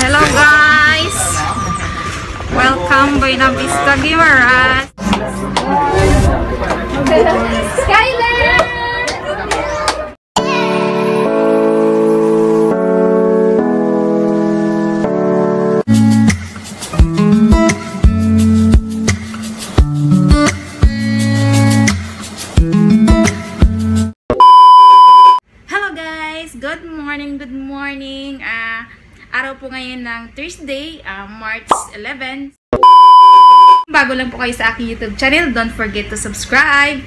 Hello guys! Welcome Buena Vista Guimaras! Skyland! Good morning! Araw po ngayon ng Thursday, March 11. Bago lang po kayo sa aking YouTube channel, don't forget to subscribe.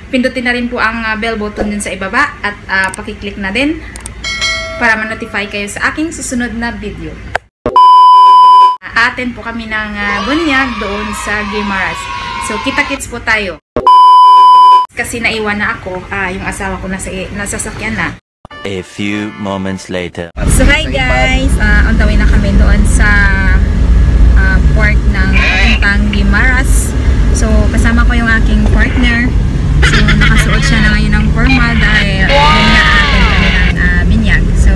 Pindutin na rin po ang bell button din sa ibaba at pakiclick na din para ma-notify kayo sa aking susunod na video. Attend po kami ng bunyag doon sa Guimaras. So, kita-kits po tayo. Kasi naiwan na ako, yung asawa ko nasa sasakyan na. A few moments later. So hi guys, on the way na kami doon sa port ng papuntang Guimaras. So kasama ko yung aking partner. So nakasuot siya na ngayon ng formal dahil yun na atin kami ng binyag. So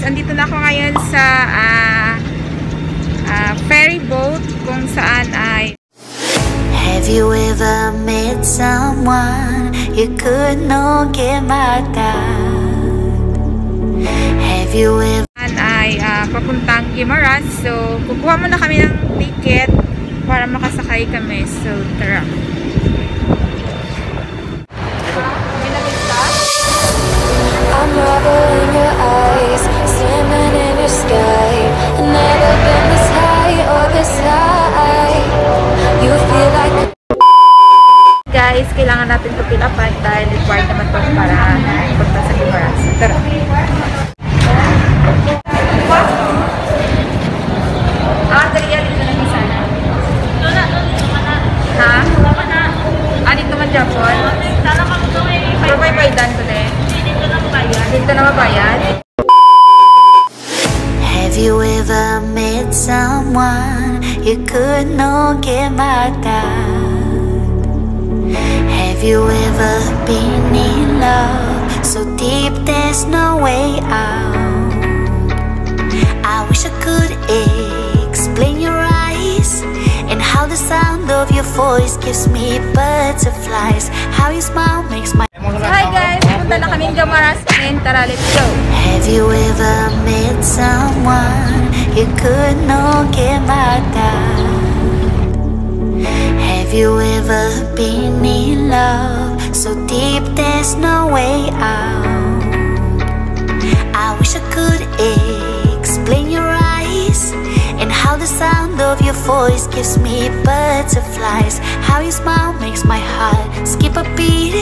andito na ako ngayon sa ferry boat kung saan ay Have you ever met someone you could not get mad at? Have you ever ay papuntang Guimaras. So kukuha muna kami ng ticket para makasakay kami. So tara. I'm marble in your eyes, swimming in your sky. Never been this high or this high. You feel like Guys, kailangan natin ito pilapan dahil required naman ito para punta sa Guimaras. Tara. Adrian, dito na sana. Ha? Anit naman Japon? Pero may baydan ko na eh. Dito na mabayad. Have you ever met someone you could not get mad at? Have you ever been in love so deep there's no way out? I wish I could explain your eyes and how the sound of your voice gives me butterflies. How your smile makes my Hi guys! Punta na kaming Guimaras and tara, let's go! Have you ever met someone you could not get mad at? Have you ever been in love so deep there's no way out? I wish I could explain your eyes and how the sound of your voice gives me butterflies. How your smile makes my heart skip a beat.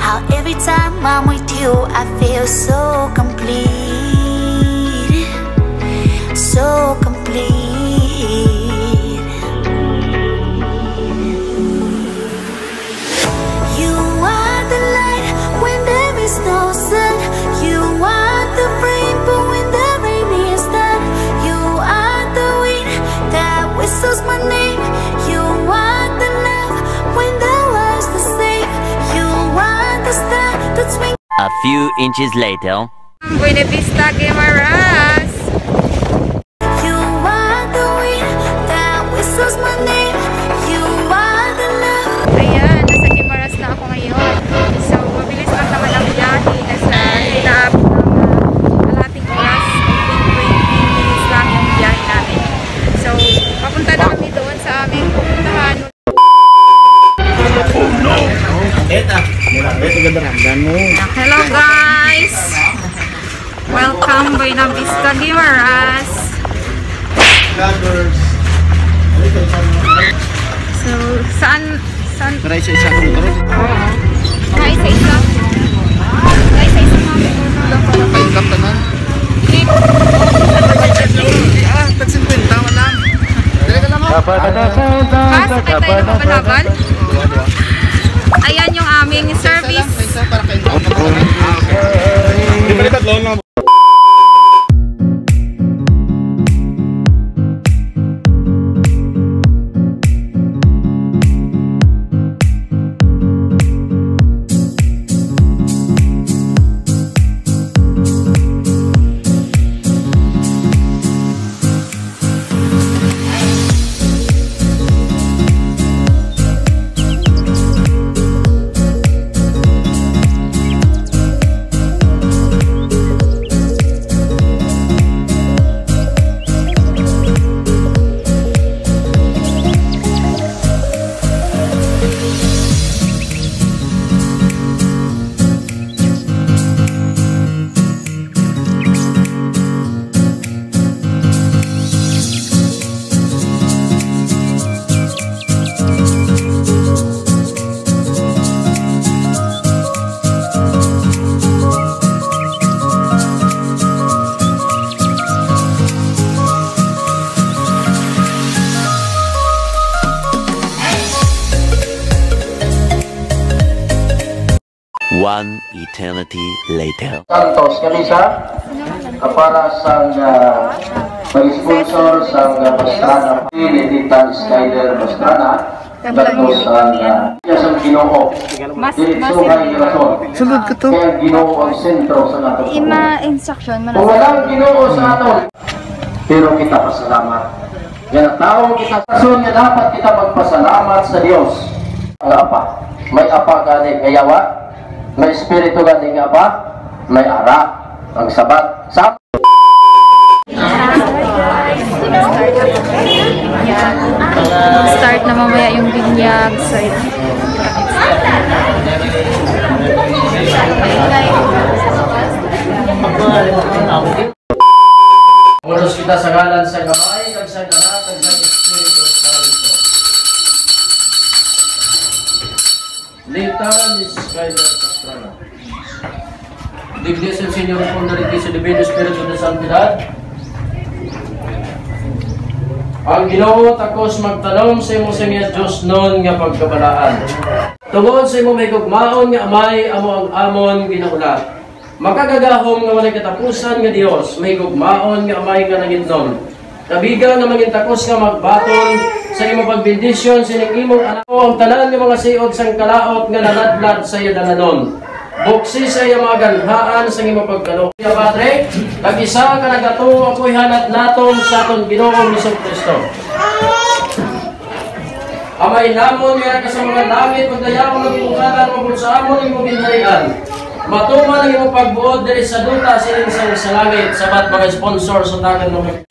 How every time I'm with you I feel so complete. So complete. You are the light when there is no sun. You are the rainbow when the rain is done. You are the wind that whistles my name. You are the love when the world's the same. You are the star that's me. A few inches later. Buena Vista Guimaras! You are the wind that whistles my name. You are the love. Ayan, nasa Guimaras na ako ngayon. So, mabilis lang naman ang biyahe. Nasa hinap ng kalahating oras. I think 20 minutes lang yung biyahe namin. So, papunta na kami doon sa aming pupuntahan. Hello guys! Welcome Buena Vista Guimaras! So, saan? Tara isa-isa kung taro. Oo. Isa-isa. Isa-isa. tayo ng mabal-habal. Ayan yung aming service. One eternity later. Santos kami sa para sa mag-sponsor sa Pastrana. Nilitan Skyler Pastrana. Tapos sa Ginoo. Diretso kay Rason. Sulod ka to. Kaya Ginoo ang sentro sa nato. Ima-instruction mo na. Kung walang Ginoo sa aton, pero kita pasalamat. Yan ang taong kita kasun nga dapat kita magpasalamat sa Dios. Ang apa, may apa gani kayawa. May espiritu gani nga ba? May ara. Ang sabat. Start na mamaya yung binyag sa Ulos kita sa ngalan sa kamay, kag sa anak, kag sa Espiritu Santo. Litan is Skyler Pastrana. Dignes el Señor con la riqueza Divino Espiritu de Santidad. Ang Ginoo takos magtanom sa imo sa nga Dios non nga pagkabalaan. Tungod sa imo may gugmaon nga amay amo ang amon ginaulat. Makagagahom nga walay katapusan nga Dios, may gugmaon nga amay nga nangitnon. Kabiga nga mangintakos nga magbaton sa imo pagbendisyon sining imong anak ang tanan nga mga siod sang kalaot nga naladlad sa iya dalanon. Buksi sa iya mga ganhaan sa imo pagkalo. Ya Padre, kag isa ka nagato ako'y hanat naton sa aton Ginoong Jesucristo. Amay namon nga ka sa mga langit pagdayawon ng imukanan mabul sa amon imong ginharian. Matuman ang imong pagbuod diri sa duta sining sa langit sabat mga sponsor sa tagan ng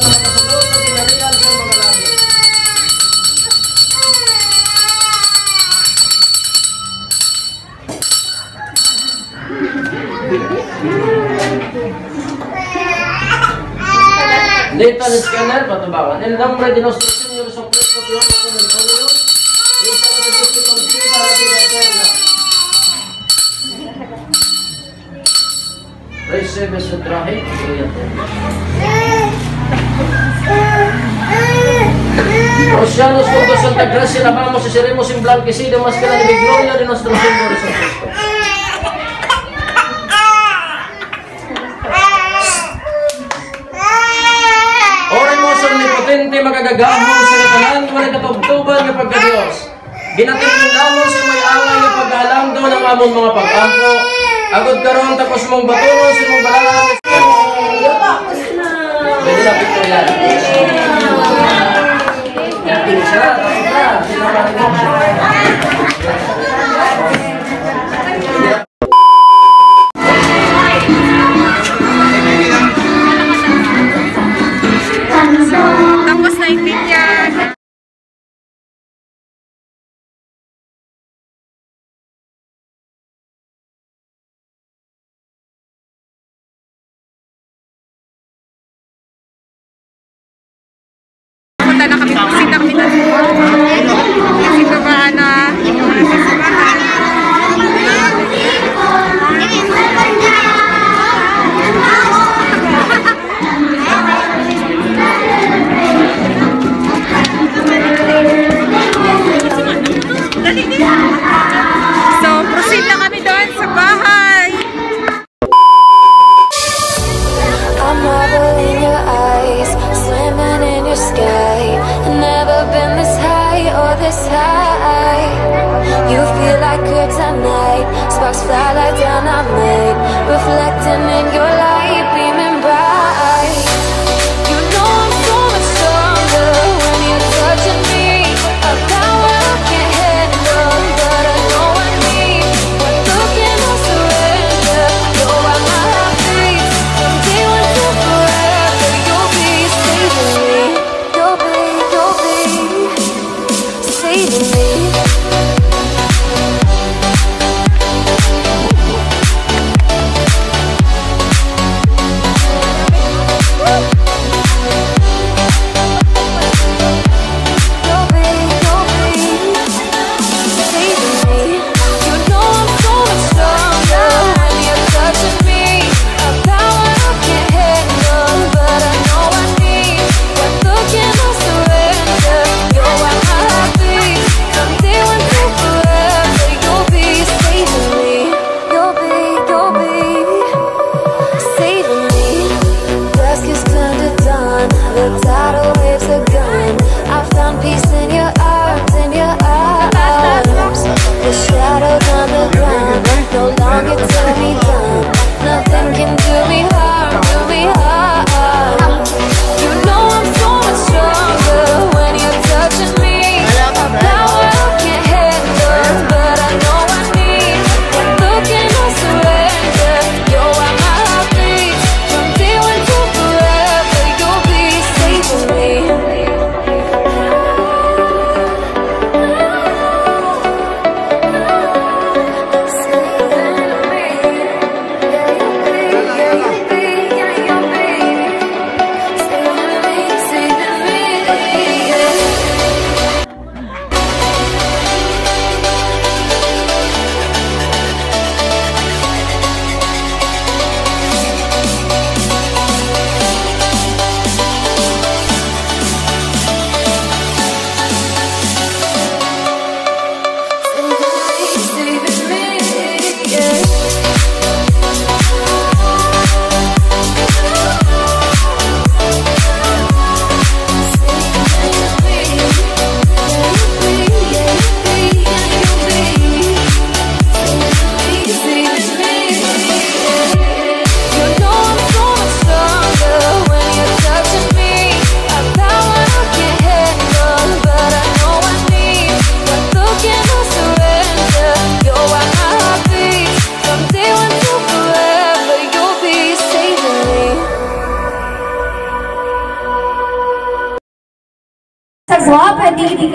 Litan Skyler Patrabawan. El nombre de nuestro Señor Jesucristo, Dios con el Padre, y San Dios que conceda la vida eterna. Recibe su traje y Rocianos con Santa Gracia, la amamos y seremos emblanquecidos más que la de gloria de nuestro Señor Jesucristo. Omnipotente magagagahong sa katalan wala katubtuban nga pagka-Dios. Ginatiling namon sa may away nga pag-alangdo ng amon mga pag-ampo. Agod karon tapos mong baturon sa mong balangan. Pwede na Victoria. Tapos na yung binyag. Punta na kami, bisita kami na. Bisita ba na?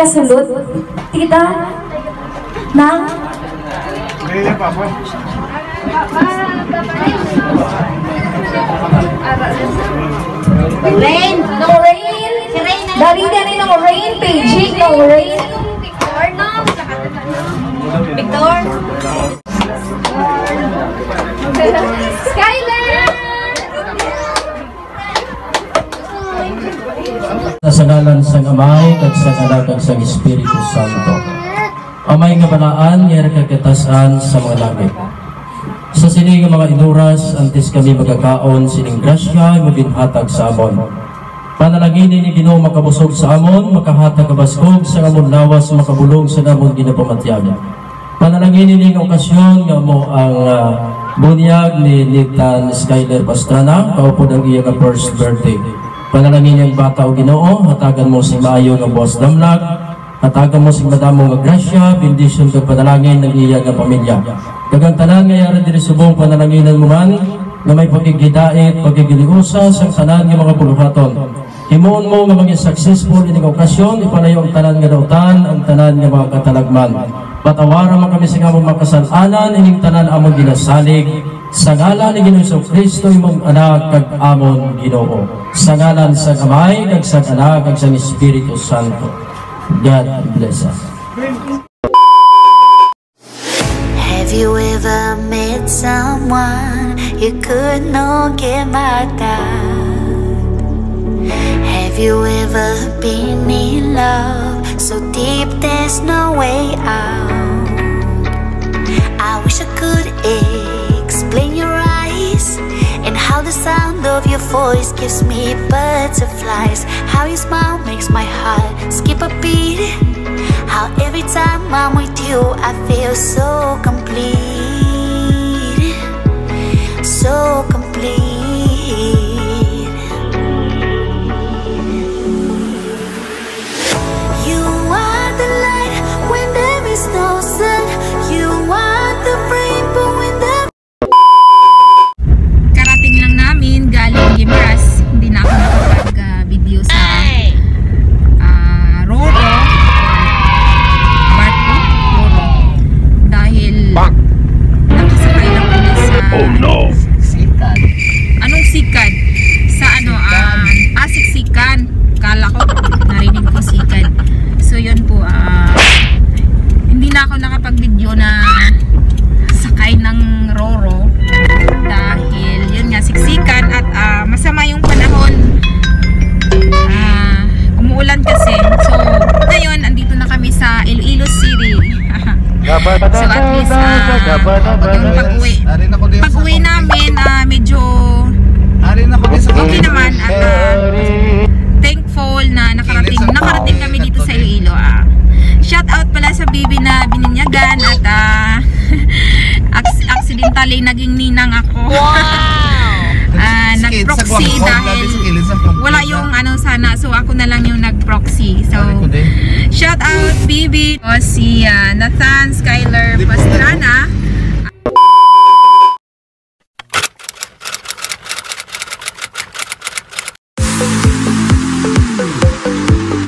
kasulot. Tita, nang? Rain, no rain. Dari no rain, Beijing, no rain. Victor. Skyler! Sa ngalan sang Amay, kag sang Anak, kag sang Espiritu Santo. Amay nga balaan, nga kagkatasan sa mga langit. Sa sining mga inuras, antes kami magkakaon, sining grasya, mabinhatag sa amon. Panalanginin ni Ginoo makabusog sa amon, makahatag kabaskog sa amon lawas, makabulong sa amon ginapamatiyag. Panalanginin ni okasyon nga mo ang bunyag ni Nitan Skyler Pastrana, kaupo ng iya nga first birthday. Panalanginin ang bata o Ginoo, hatagan mo si maayo nga buwas damlag, hatagan mo si madamo nga grasya, bendisyon kag panalangin ng iya nga pamilya. Kagang tanan nga yara diri subong panalanginan mo man, nga may pagigidait, pagigiliusa sa tanan nga mga buluhaton. Himuon mo nga maging successful ining okasyon, ipalayo ang tanan nga dautan, ang tanan nga mga katalagman. Patawaran mo kami sa among makasalanan, ining tanan among ginasalig, sa ngalan ni Ginoong Kristo imong anak kag amon Ginoo. Sa ngalan sa Amay kag sa Anak kag sa Espiritu Santo. God bless us. Have you ever met someone you could not get mad at? Have you ever been in love so deep there's no way out? I wish I could explain your eyes and how the sound of your voice gives me butterflies. How your smile makes my heart skip a beat. How every time I'm with you I feel so complete. So complete. You are the light when there is no sun. You are the rainbow when the Karating lang namin galing Gimaras. Hindi na ako nakapag-video sa Roro. Barko? Roro. Dahil nakasakay lang ulit sa Sikan. Anong sikan? Sa ano? Siksikan. Kala ko narinig ko sikan. So yun po, hindi na ako nakapag-video na sakay ng Roro dahil yun nga siksikan at masama yung panahon, umuulan kasi. So ngayon andito na kami sa Iloilo City. So at least yung pag-uwi namin medyo okay naman at thankful na nakarating kami dito sa Iloilo. Shout out pala sa baby na bininyagan at accidentally naging ninang ako. Nag-proxy dahil wala yung ano sana, so ako na lang yung nag-proxy. So shout out baby si Nathan Skyler Pastrana